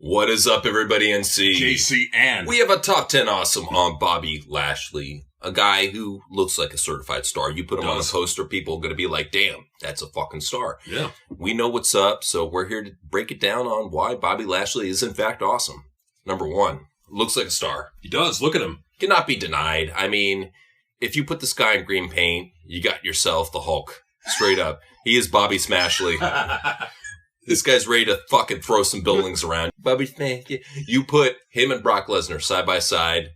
What is up, everybody? NC. JC and we have a top 10 awesome on Bobby Lashley, a guy who looks like a certified star. You put him on a poster, people are going to be like, damn, that's a fucking star. Yeah. We know what's up, so we're here to break it down on why Bobby Lashley is in fact awesome. Number one, looks like a star. He does. Look at him. Cannot be denied. I mean, if you put this guy in green paint, you got yourself the Hulk. Straight up. He is Bobby Smashley. This guy's ready to fucking throw some buildings around. Bobby Smash. You put him and Brock Lesnar side by side,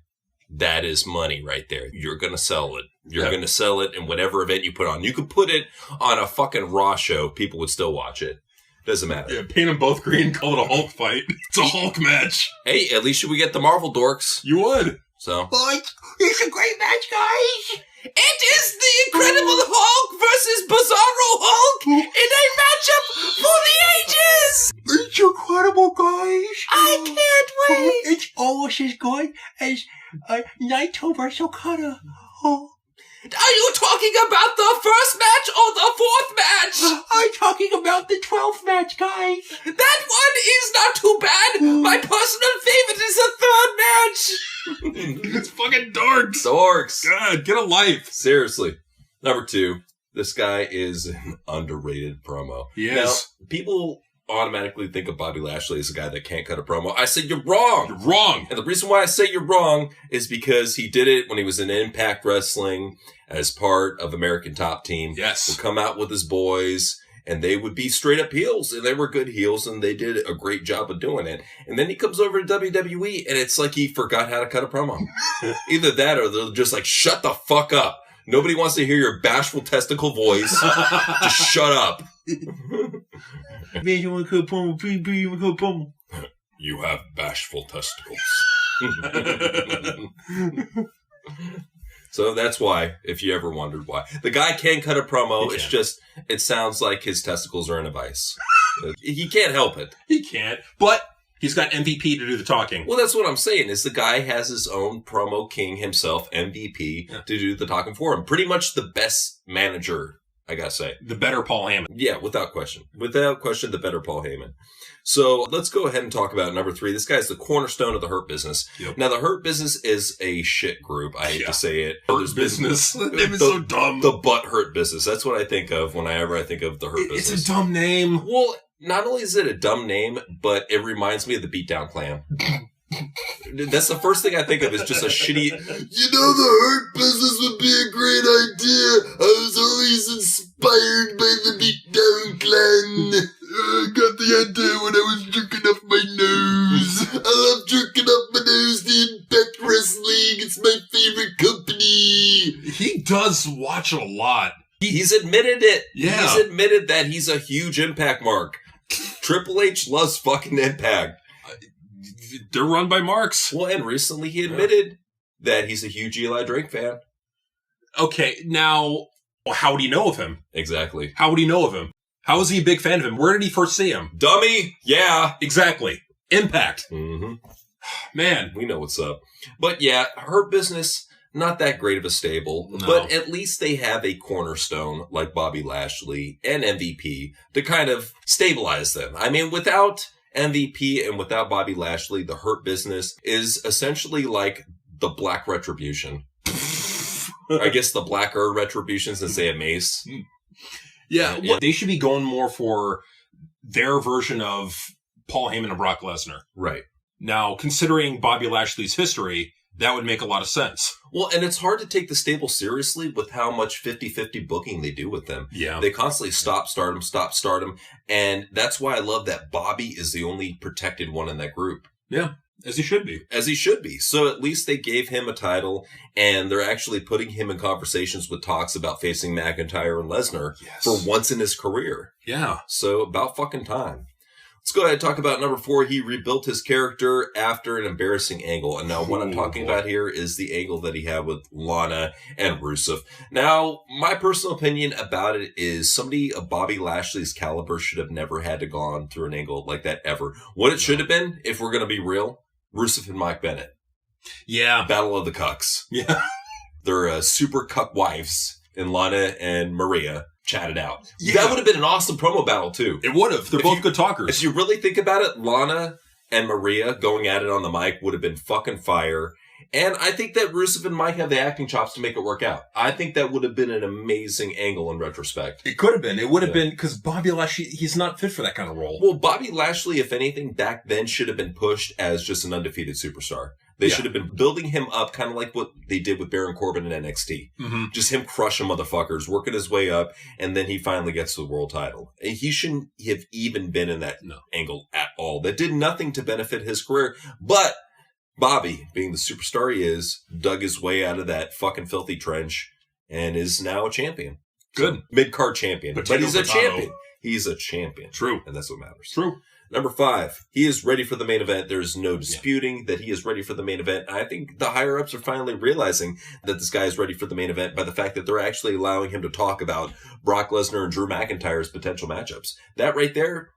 that is money right there. You're going to sell it. You're going to sell it in whatever event you put on. You could put it on a fucking Raw show. People would still watch it. Doesn't matter. Yeah, paint them both green, call it a Hulk fight. It's a Hulk match. Hey, at least we get the Marvel dorks. You would. So. But it's a great match, guys. It is the Incredible Hulk versus Bizarro Hulk in a matchup for the ages. It's incredible, guys. I can't wait. It's almost as good as Naito versus Okada. Oh. Are you talking about the first match or the fourth match? I'm talking about the 12th match, guys. That one is not too bad. My personal favorite is the third match. It's fucking dorks. Dorks. God, get a life. Seriously. Number two, this guy is an underrated promo. He is. Now, people automatically think of Bobby Lashley as a guy that can't cut a promo. I said you're wrong. You're wrong. And the reason why I say you're wrong is because he did it when he was in Impact Wrestling as part of American Top Team. Yes. Would come out with his boys, and they would be straight up heels, and they were good heels, and they did a great job of doing it. And then he comes over to WWE, and it's like he forgot how to cut a promo. Either that, or they're just like, shut the fuck up. Nobody wants to hear your bashful testicle voice. Just shut up. You have bashful testicles. So that's why, if you ever wondered why. The guy can cut a promo. It's just, it sounds like his testicles are in a vice. He can't help it. He can't. But he's got MVP to do the talking. Well, that's what I'm saying, is the guy has his own promo king himself, MVP, to do the talking for him. Pretty much the best manager, I gotta say. The better Paul Heyman. Yeah, without question. Without question, the better Paul Heyman. So let's go ahead and talk about number three. This guy's the cornerstone of the Hurt Business. Yep. Now, the Hurt Business is a shit group. I hate to say it. Hurt Business. That name is so dumb. The Butt Hurt Business. That's what I think of whenever I think of the Hurt Business. It's a dumb name. Well, not only is it a dumb name, but it reminds me of the Beatdown Clan. That's the first thing I think of, is just a shitty... You know, the Hurt Business would be a great idea. I was always inspired by the Beatdown Clan. I got the idea when I was jerking off my nose. I love jerking off my nose. The Impact Wrestling. It's my favorite company. He does watch it a lot. He's admitted it. Yeah. He's admitted that he's a huge Impact mark. Triple H loves fucking Impact. They're run by marks. Well, and recently he admitted that he's a huge Eli Drake fan. Okay, now, how would he know of him? Exactly. How would he know of him? How is he a big fan of him? Where did he first see him? Dummy! Yeah. Exactly. Impact. Mm-hmm. Man. We know what's up. But yeah, Hurt Business, not that great of a stable. No. But at least they have a cornerstone like Bobby Lashley and MVP to kind of stabilize them. I mean, without MVP and without Bobby Lashley, the Hurt Business is essentially like the Black Retribution. I guess the Blacker Retribution, since they have Mace. Yeah, well, they should be going more for their version of Paul Heyman and Brock Lesnar. Right. Now, considering Bobby Lashley's history, that would make a lot of sense. Well, and it's hard to take the stable seriously with how much 50-50 booking they do with them. Yeah. They constantly stop, start them. And that's why I love that Bobby is the only protected one in that group. Yeah, as he should be. As he should be. So at least they gave him a title, and they're actually putting him in conversations with talks about facing McIntyre and Lesnar for once in his career. Yeah. So about fucking time. Let's go ahead and talk about number four. He rebuilt his character after an embarrassing angle. And now what I'm talking about here is the angle that he had with Lana and Rusev. Now, my personal opinion about it is somebody of Bobby Lashley's caliber should have never had to go on through an angle like that ever. What it should have been, if we're going to be real, Rusev and Mike Bennett. Yeah. Battle of the Cucks. Yeah. They're super cuck wives, and Lana and Maria chatted out. Yeah. That would have been an awesome promo battle, too. It would have. They're both good talkers. If you really think about it, Lana and Maria going at it on the mic would have been fucking fire. And I think that Rusev and Mike have the acting chops to make it work out. I think that would have been an amazing angle in retrospect. It could have been. It would have been, because Bobby Lashley, he's not fit for that kind of role. Well, Bobby Lashley, if anything, back then should have been pushed as just an undefeated superstar. They should have been building him up kind of like what they did with Baron Corbin in NXT. Mm-hmm. Just him crushing motherfuckers, working his way up, and then he finally gets to the world title. And he shouldn't have even been in that angle at all. That did nothing to benefit his career. But Bobby, being the superstar he is, dug his way out of that fucking filthy trench and is now a champion. Good. So, mid-card champion. But he's a champion. He's a champion. True. And that's what matters. True. Number 5, he is ready for the main event. There's no disputing that he is ready for the main event. I think the higher-ups are finally realizing that this guy is ready for the main event by the fact that they're actually allowing him to talk about Brock Lesnar and Drew McIntyre's potential matchups. That right there,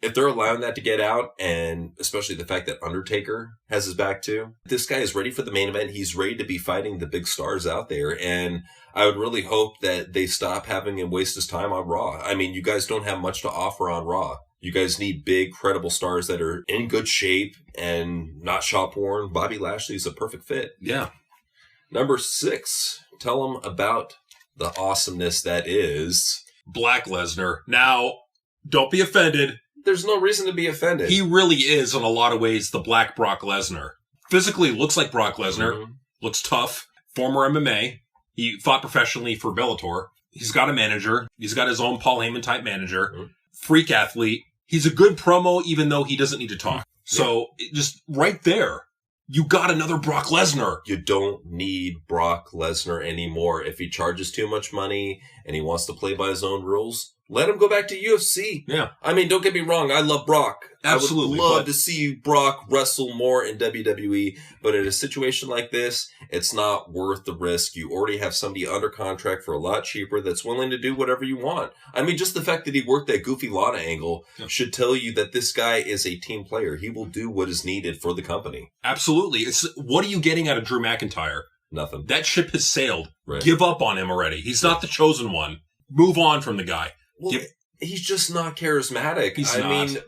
if they're allowing that to get out, and especially the fact that Undertaker has his back too, this guy is ready for the main event. He's ready to be fighting the big stars out there. And I would really hope that they stop having him waste his time on Raw. I mean, you guys don't have much to offer on Raw. You guys need big, credible stars that are in good shape and not shop-worn. Bobby Lashley is a perfect fit. Yeah. Number 6, tell them about the awesomeness that is Black Lesnar. Now, don't be offended. There's no reason to be offended. He really is, in a lot of ways, the Black Brock Lesnar. Physically looks like Brock Lesnar. Looks tough. Former MMA. He fought professionally for Bellator. He's got a manager. He's got his own Paul Heyman type manager. Freak athlete. He's a good promo, even though he doesn't need to talk. So, just right there, you got another Brock Lesnar. You don't need Brock Lesnar anymore. If he charges too much money and he wants to play by his own rules, let him go back to UFC. Yeah. I mean, don't get me wrong. I love Brock. Absolutely. I would love to see Brock wrestle more in WWE. But in a situation like this, it's not worth the risk. You already have somebody under contract for a lot cheaper that's willing to do whatever you want. I mean, just the fact that he worked that Goofy Lana angle should tell you that this guy is a team player. He will do what is needed for the company. Absolutely. What are you getting out of Drew McIntyre? Nothing. That ship has sailed. Right. Give up on him already. He's not the chosen one. Move on from the guy. Well, he's just not charismatic. I mean,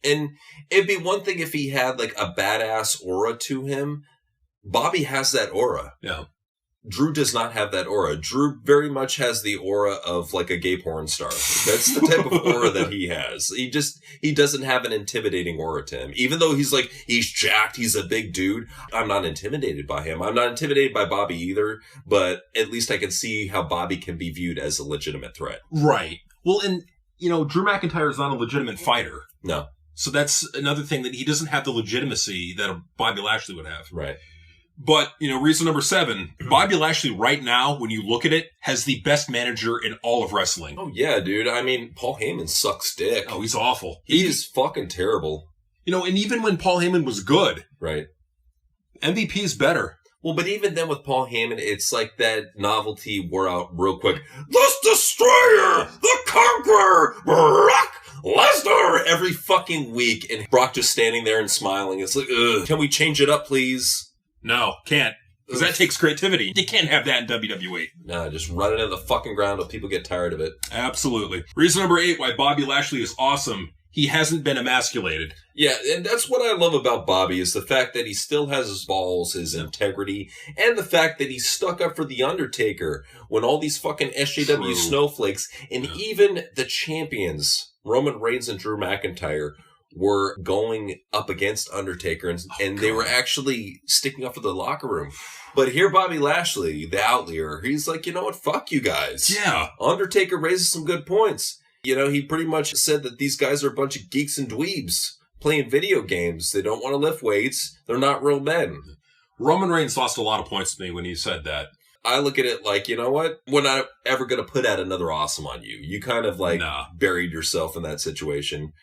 and it'd be one thing if he had like a badass aura to him. Bobby has that aura. Yeah. Drew does not have that aura. Drew very much has the aura of like a gay porn star. That's the type of aura that he has. He doesn't have an intimidating aura to him. Even though he's jacked, he's a big dude. I'm not intimidated by him. I'm not intimidated by Bobby either, but at least I can see how Bobby can be viewed as a legitimate threat. Right. Well, and, Drew McIntyre is not a legitimate fighter. No. So that's another thing, that he doesn't have the legitimacy that a Bobby Lashley would have. Right. But, reason number 7, Bobby Lashley right now, when you look at it, has the best manager in all of wrestling. Oh, yeah, dude. I mean, Paul Heyman sucks dick. Oh, he's awful. He is fucking terrible. And even when Paul Heyman was good. Right. MVP is better. Well, but even then with Paul Heyman, it's like that novelty wore out real quick. The Destroyer! The Conqueror! Brock Lesnar! Every fucking week. And Brock just standing there and smiling. It's like, ugh. Can we change it up, please? No, can't. Because that takes creativity. You can't have that in WWE. No, just run it into the fucking ground till people get tired of it. Absolutely. Reason number 8 why Bobby Lashley is awesome. He hasn't been emasculated. Yeah, and that's what I love about Bobby is the fact that he still has his balls, his integrity, and the fact that he stuck up for The Undertaker when all these fucking SJW snowflakes and even the champions, Roman Reigns and Drew McIntyre, were going up against Undertaker and they were actually sticking up for the locker room. But here Bobby Lashley, the outlier, he's like, you know what? Fuck you guys. Yeah. Undertaker raises some good points. He pretty much said that these guys are a bunch of geeks and dweebs playing video games. They don't want to lift weights. They're not real men. Roman Reigns lost a lot of points to me when he said that. I look at it like, you know what? We're not ever going to put out another awesome on you. You kind of buried yourself in that situation.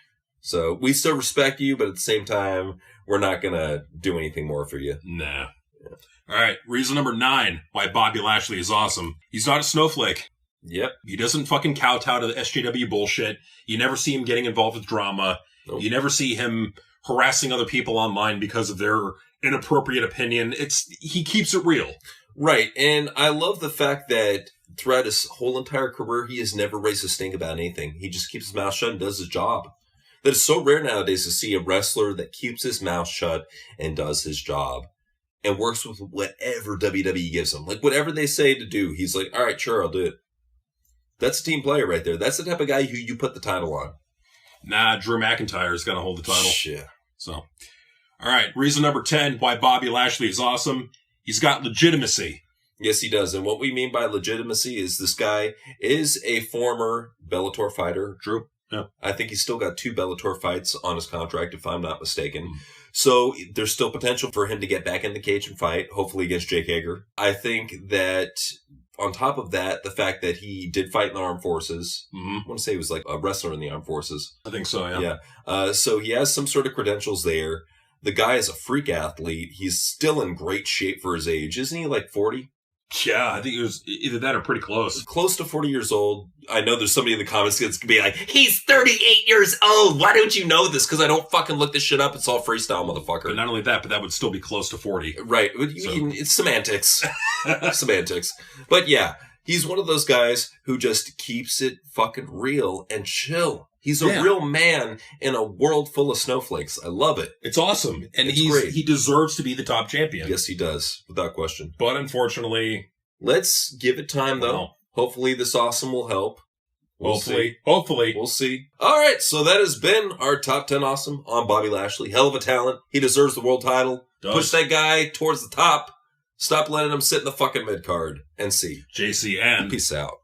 So we still respect you, but at the same time, we're not going to do anything more for you. Nah. Yeah. All right. Reason number 9 why Bobby Lashley is awesome. He's not a snowflake. Yep. He doesn't fucking kowtow to the SJW bullshit. You never see him getting involved with drama. Nope. You never see him harassing other people online because of their inappropriate opinion. He keeps it real. Right. And I love the fact that throughout his whole entire career, he has never raised a stink about anything. He just keeps his mouth shut and does his job. That is so rare nowadays to see a wrestler that keeps his mouth shut and does his job and works with whatever WWE gives him. Like, whatever they say to do, he's like, all right, sure, I'll do it. That's a team player right there. That's the type of guy who you put the title on. Nah, Drew McIntyre is going to hold the title. Shit. So, all right. Reason number 10 why Bobby Lashley is awesome. He's got legitimacy. Yes, he does. And what we mean by legitimacy is this guy is a former Bellator fighter. True. Yeah. I think he's still got 2 Bellator fights on his contract, if I'm not mistaken. So there's still potential for him to get back in the cage and fight, hopefully against Jake Hager. I think that on top of that, the fact that he did fight in the armed forces, I want to say he was like a wrestler in the armed forces. I think so, yeah. Yeah. So he has some sort of credentials there. The guy is a freak athlete. He's still in great shape for his age. Isn't he like 40? Yeah, I think it was either that or pretty close. Close to 40 years old. I know there's somebody in the comments that's going to be like, he's 38 years old. Why don't you know this? Because I don't fucking look this shit up. It's all freestyle, motherfucker. But not only that, but that would still be close to 40. Right. It's semantics. Semantics. But yeah, he's one of those guys who just keeps it fucking real and chill. He's a real man in a world full of snowflakes. I love it. It's awesome. And It's great. He deserves to be the top champion. Yes, he does, without question. But unfortunately... Let's give it time, though. Well, hopefully this awesome will help. Hopefully. We'll see. All right, so that has been our top 10 awesome on Bobby Lashley. Hell of a talent. He deserves the world title. Does. Push that guy towards the top. Stop letting him sit in the fucking mid-card. And see. JCN. Peace out.